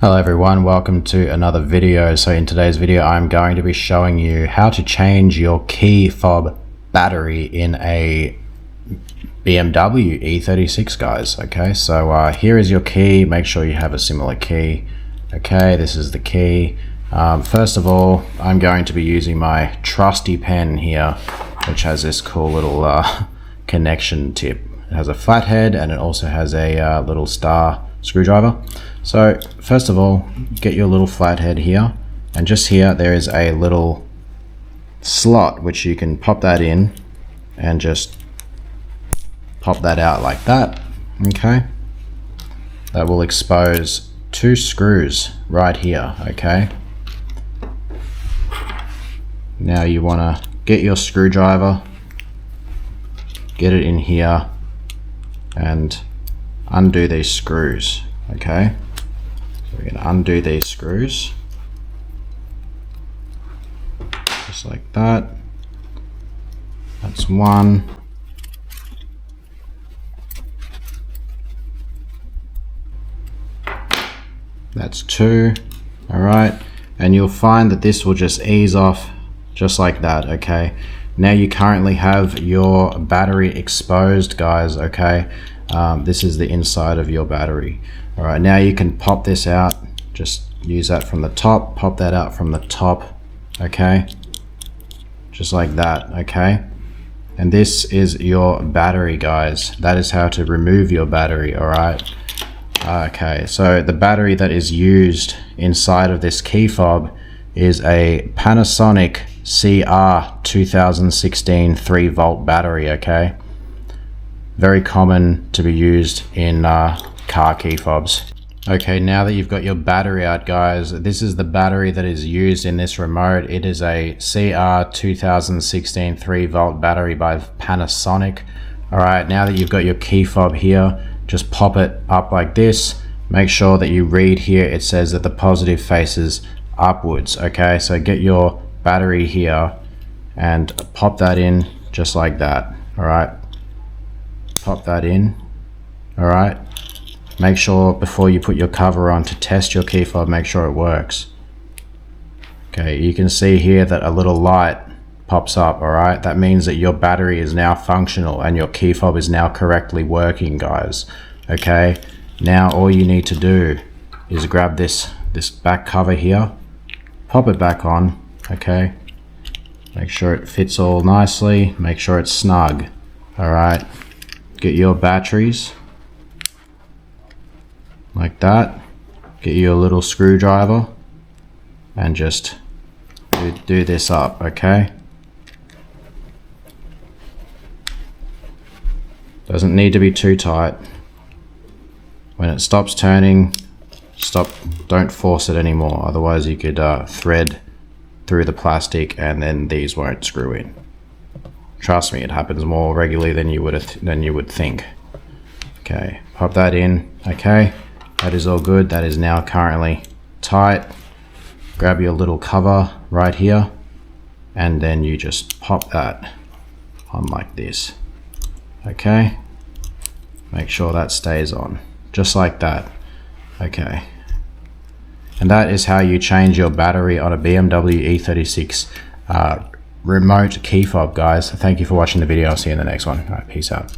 Hello everyone, welcome to another video. So in today's video I'm going to be showing you how to change your key fob battery in a BMW E36, guys. Okay, so here is your key. Make sure you have a similar key. Okay, this is the key. First of all, I'm going to be using my trusty pen here, which has this cool little connection tip. It has a flathead and it also has a little star screwdriver. So first of all, get your little flathead here, and just here there is a little slot which you can pop that in and just pop that out like that. Okay, that will expose two screws right here. Okay, now you want to get your screwdriver, get it in here and undo these screws. Okay, so we're going to undo these screws just like that. That's one. That's two. All right, and you'll find that this will just ease off just like that. Okay, now you currently have your battery exposed, guys. Okay, this is the inside of your battery. All right, now you can pop this out. Just use that from the top, pop that out from the top. Okay, just like that. Okay, and this is your battery, guys. That is how to remove your battery. All right. Okay, so the battery that is used inside of this key fob is a Panasonic CR 2016 3-volt battery. Okay, very common to be used in car key fobs. Okay, now that you've got your battery out, guys, this is the battery that is used in this remote. It is a CR 2016 3-volt battery by Panasonic. All right, now that you've got your key fob here, just pop it up like this. Make sure that you read here, it says that the positive faces upwards. Okay, so get your battery here and pop that in just like that. All right, pop that in. All right, make sure before you put your cover on to test your key fob, make sure it works. Okay, you can see here that a little light pops up. All right, that means that your battery is now functional and your key fob is now correctly working, guys. Okay, now all you need to do is grab this back cover here, pop it back on. Okay, make sure it fits all nicely, make sure it's snug. All right, get your batteries like that, get your little screwdriver and just do this up. Okay, doesn't need to be too tight. When it stops turning, stop, don't force it anymore, otherwise you could thread through the plastic and then these won't screw in. Trust me, it happens more regularly than you would think. Okay, pop that in. Okay, that is all good. That is now currently tight. Grab your little cover right here and then you just pop that on like this. Okay, make sure that stays on just like that. Okay, and that is how you change your battery on a BMW E36 remote key fob, guys. Thank you for watching the video. I'll see you in the next one. All right, peace out.